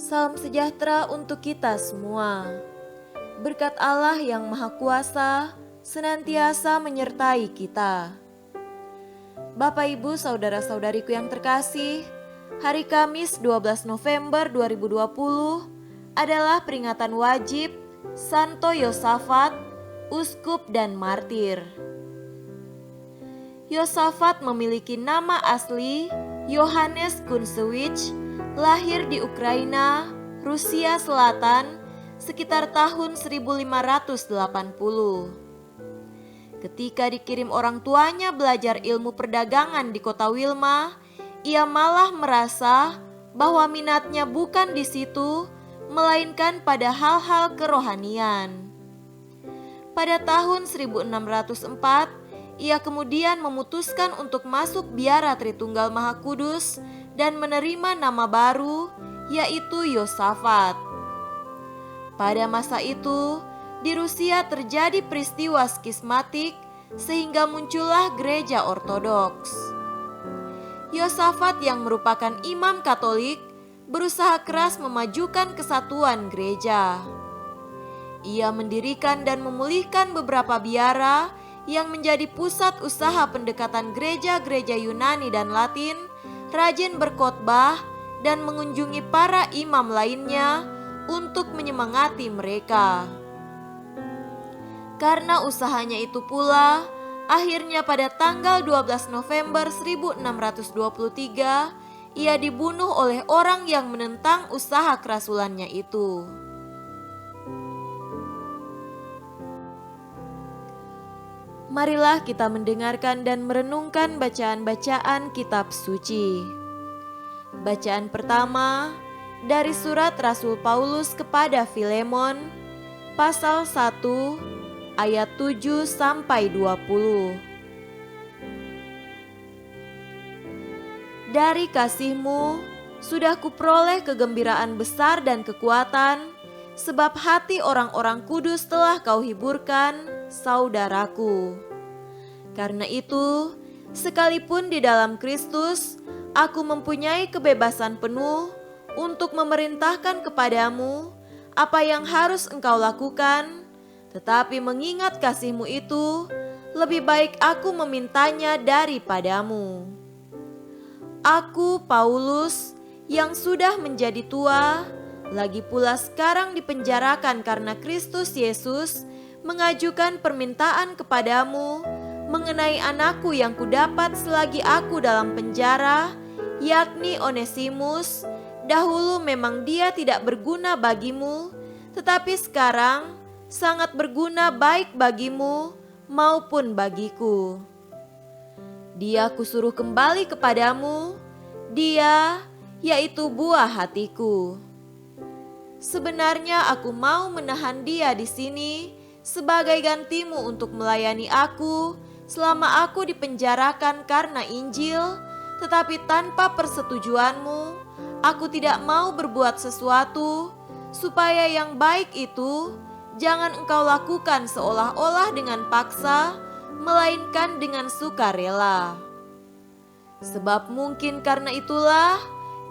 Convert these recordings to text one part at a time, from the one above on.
Salam sejahtera untuk kita semua. Berkat Allah yang Maha Kuasa senantiasa menyertai kita. Bapak Ibu saudara-saudariku yang terkasih, hari Kamis 12 November 2020 adalah peringatan wajib Santo Yosafat, Uskup dan Martir. Yosafat memiliki nama asli Johannes Kuncewicz, lahir di Ukraina, Rusia Selatan, sekitar tahun 1580. Ketika dikirim orang tuanya belajar ilmu perdagangan di kota Wilma, ia malah merasa bahwa minatnya bukan di situ, melainkan pada hal-hal kerohanian. Pada tahun 1604, ia kemudian memutuskan untuk masuk biara Tritunggal Maha Kudus dan menerima nama baru, yaitu Yosafat. Pada masa itu, di Rusia terjadi peristiwa skismatik sehingga muncullah gereja Ortodoks. Yosafat yang merupakan imam Katolik berusaha keras memajukan kesatuan gereja. Ia mendirikan dan memulihkan beberapa biara yang menjadi pusat usaha pendekatan gereja-gereja Yunani dan Latin, rajin berkhotbah dan mengunjungi para imam lainnya untuk menyemangati mereka. Karena usahanya itu pula, akhirnya pada tanggal 12 November 1623, ia dibunuh oleh orang yang menentang usaha kerasulannya itu. Marilah kita mendengarkan dan merenungkan bacaan-bacaan kitab suci. Bacaan pertama dari surat Rasul Paulus kepada Filemon, pasal 1 ayat 7 sampai 20. Dari kasihmu sudah kuperoleh kegembiraan besar dan kekuatan, sebab hati orang-orang kudus telah kau hiburkan, saudaraku. Karena itu, sekalipun di dalam Kristus, aku mempunyai kebebasan penuh untuk memerintahkan kepadamu apa yang harus engkau lakukan, tetapi mengingat kasihmu itu, lebih baik aku memintanya daripadamu. Aku, Paulus, yang sudah menjadi tua, lagi pula sekarang dipenjarakan karena Kristus Yesus, mengajukan permintaan kepadamu mengenai anakku yang kudapat selagi aku dalam penjara, yakni Onesimus. Dahulu memang dia tidak berguna bagimu, tetapi sekarang sangat berguna baik bagimu maupun bagiku. Dia kusuruh kembali kepadamu, dia yaitu buah hatiku. Sebenarnya aku mau menahan dia di sini sebagai gantimu untuk melayani aku selama aku dipenjarakan karena Injil, tetapi tanpa persetujuanmu, aku tidak mau berbuat sesuatu supaya yang baik itu jangan engkau lakukan seolah-olah dengan paksa, melainkan dengan sukarela. Sebab mungkin karena itulah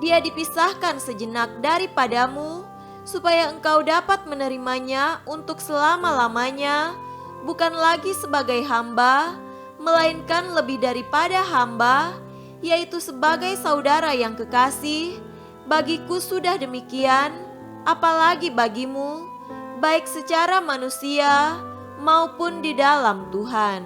dia dipisahkan sejenak daripadamu, supaya engkau dapat menerimanya untuk selama-lamanya, bukan lagi sebagai hamba, melainkan lebih daripada hamba, yaitu sebagai saudara yang kekasih. Bagiku sudah demikian, apalagi bagimu, baik secara manusia maupun di dalam Tuhan.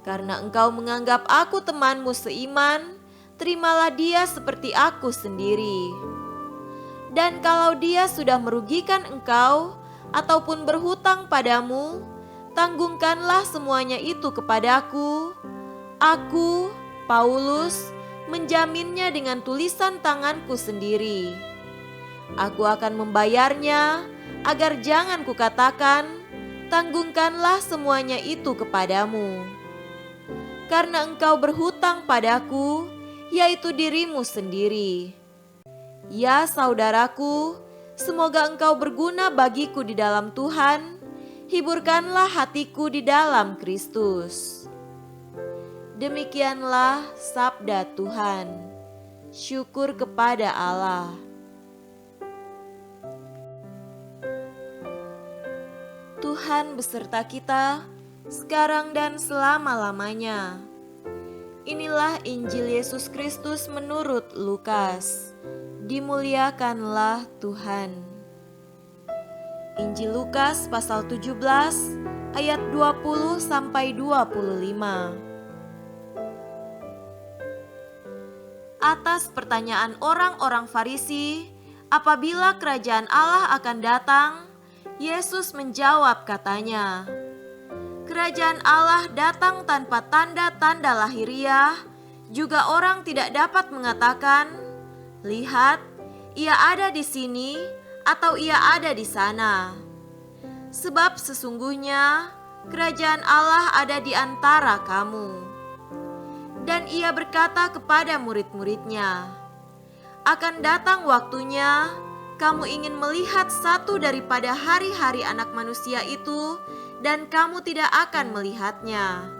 Karena engkau menganggap aku temanmu seiman, terimalah dia seperti aku sendiri. Dan kalau dia sudah merugikan engkau ataupun berhutang padamu, tanggungkanlah semuanya itu kepadaku. Aku, Paulus, menjaminnya dengan tulisan tanganku sendiri. Aku akan membayarnya, agar jangan kukatakan, tanggungkanlah semuanya itu kepadamu. Karena engkau berhutang padaku, yaitu dirimu sendiri. Ya saudaraku, semoga engkau berguna bagiku di dalam Tuhan. Hiburkanlah hatiku di dalam Kristus. Demikianlah sabda Tuhan. Syukur kepada Allah. Tuhan beserta kita, sekarang dan selama-lamanya. Inilah Injil Yesus Kristus menurut Lukas. Dimuliakanlah Tuhan. Injil Lukas pasal 17 ayat 20 sampai 25. Atas pertanyaan orang-orang Farisi, apabila kerajaan Allah akan datang, Yesus menjawab katanya, "Kerajaan Allah datang tanpa tanda-tanda lahiriah, juga orang tidak dapat mengatakan, 'Lihat, ia ada di sini,' atau 'ia ada di sana.' Sebab sesungguhnya kerajaan Allah ada di antara kamu." Dan ia berkata kepada murid-muridnya, "Akan datang waktunya, kamu ingin melihat satu daripada hari-hari Anak Manusia itu, dan kamu tidak akan melihatnya.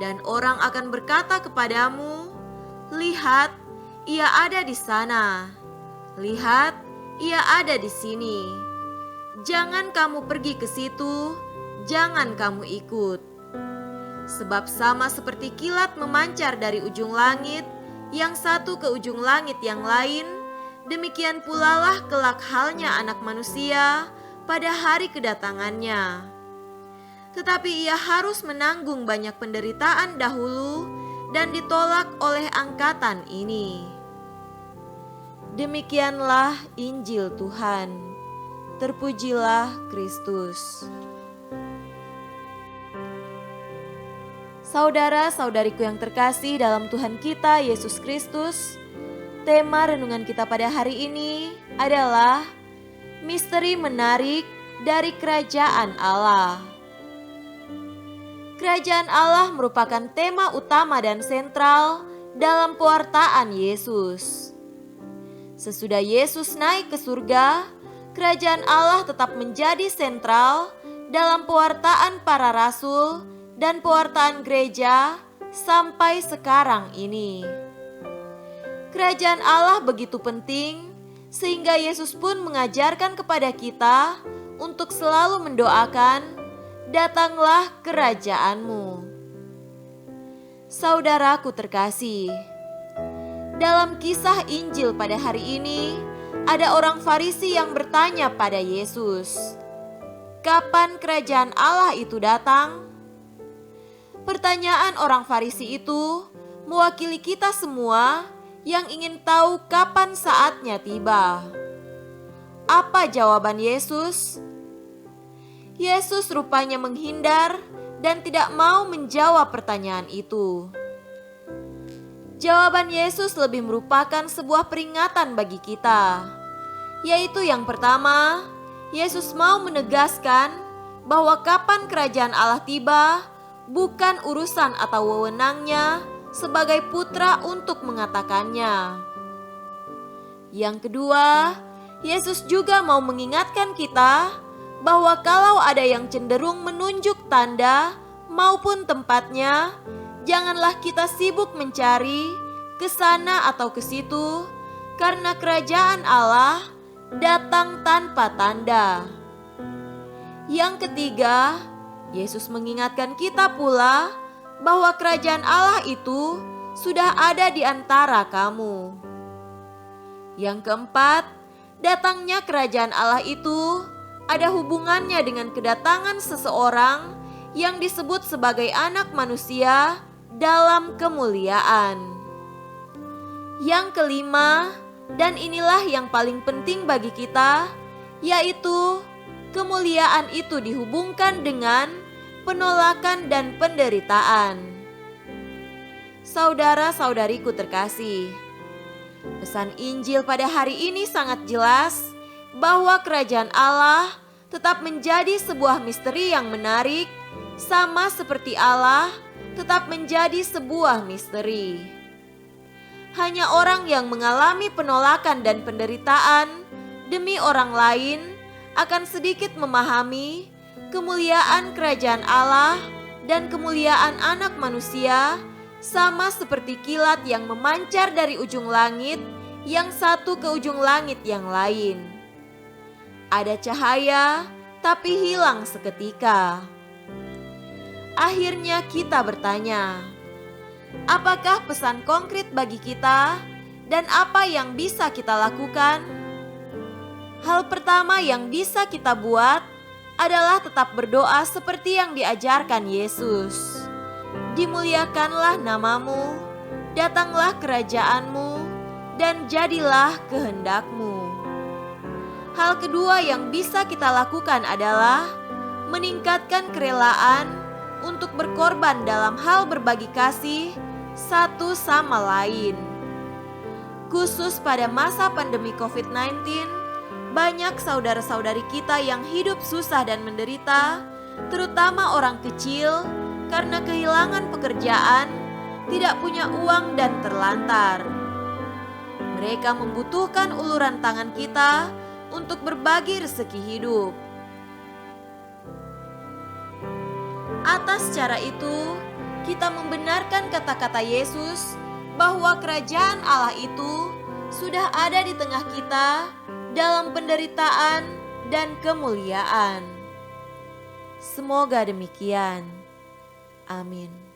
Dan orang akan berkata kepadamu, 'Lihat, ia ada di sana. Lihat, ia ada di sini.' Jangan kamu pergi ke situ, jangan kamu ikut. Sebab sama seperti kilat memancar dari ujung langit, yang satu ke ujung langit yang lain, demikian pula lah kelak halnya Anak Manusia pada hari kedatangannya. Tetapi ia harus menanggung banyak penderitaan dahulu dan ditolak oleh angkatan ini." Demikianlah Injil Tuhan. Terpujilah Kristus. Saudara-saudariku yang terkasih dalam Tuhan kita Yesus Kristus, tema renungan kita pada hari ini adalah misteri menarik dari Kerajaan Allah. Kerajaan Allah merupakan tema utama dan sentral dalam pewartaan Yesus. Sesudah Yesus naik ke surga, Kerajaan Allah tetap menjadi sentral dalam pewartaan para rasul dan pewartaan gereja sampai sekarang ini. Kerajaan Allah begitu penting sehingga Yesus pun mengajarkan kepada kita untuk selalu mendoakan, "Datanglah kerajaan-Mu." Saudaraku terkasih, dalam kisah Injil pada hari ini ada orang Farisi yang bertanya pada Yesus, "Kapan kerajaan Allah itu datang?" Pertanyaan orang Farisi itu mewakili kita semua yang ingin tahu kapan saatnya tiba. Apa jawaban Yesus? Yesus rupanya menghindar dan tidak mau menjawab pertanyaan itu. Jawaban Yesus lebih merupakan sebuah peringatan bagi kita, yaitu yang pertama, Yesus mau menegaskan bahwa kapan kerajaan Allah tiba bukan urusan atau wewenangnya sebagai putra untuk mengatakannya. Yang kedua, Yesus juga mau mengingatkan kita bahwa kalau ada yang cenderung menunjuk tanda maupun tempatnya, janganlah kita sibuk mencari ke sana atau ke situ, karena kerajaan Allah datang tanpa tanda. Yang ketiga, Yesus mengingatkan kita pula bahwa kerajaan Allah itu sudah ada di antara kamu. Yang keempat, datangnya kerajaan Allah itu ada hubungannya dengan kedatangan seseorang yang disebut sebagai Anak Manusia dalam kemuliaan. Yang kelima, dan inilah yang paling penting bagi kita, yaitu kemuliaan itu dihubungkan dengan penolakan dan penderitaan. Saudara-saudariku terkasih, pesan Injil pada hari ini sangat jelas bahwa kerajaan Allah tetap menjadi sebuah misteri yang menarik, sama seperti Allah tetap menjadi sebuah misteri. Hanya orang yang mengalami penolakan dan penderitaan demi orang lain akan sedikit memahami kemuliaan kerajaan Allah dan kemuliaan Anak Manusia, sama seperti kilat yang memancar dari ujung langit yang satu ke ujung langit yang lain. Ada cahaya, tapi hilang seketika. Akhirnya kita bertanya, apakah pesan konkret bagi kita dan apa yang bisa kita lakukan? Hal pertama yang bisa kita buat adalah tetap berdoa seperti yang diajarkan Yesus. Dimuliakanlah namamu, datanglah kerajaanmu, dan jadilah kehendakmu. Hal kedua yang bisa kita lakukan adalah meningkatkan kerelaan untuk berkorban dalam hal berbagi kasih satu sama lain. Khusus pada masa pandemi COVID-19, banyak saudara-saudari kita yang hidup susah dan menderita, terutama orang kecil, karena kehilangan pekerjaan, tidak punya uang dan terlantar. Mereka membutuhkan uluran tangan kita untuk berbagi rezeki hidup. Atas cara itu, kita membenarkan kata-kata Yesus bahwa kerajaan Allah itu sudah ada di tengah kita dalam penderitaan dan kemuliaan. Semoga demikian. Amin.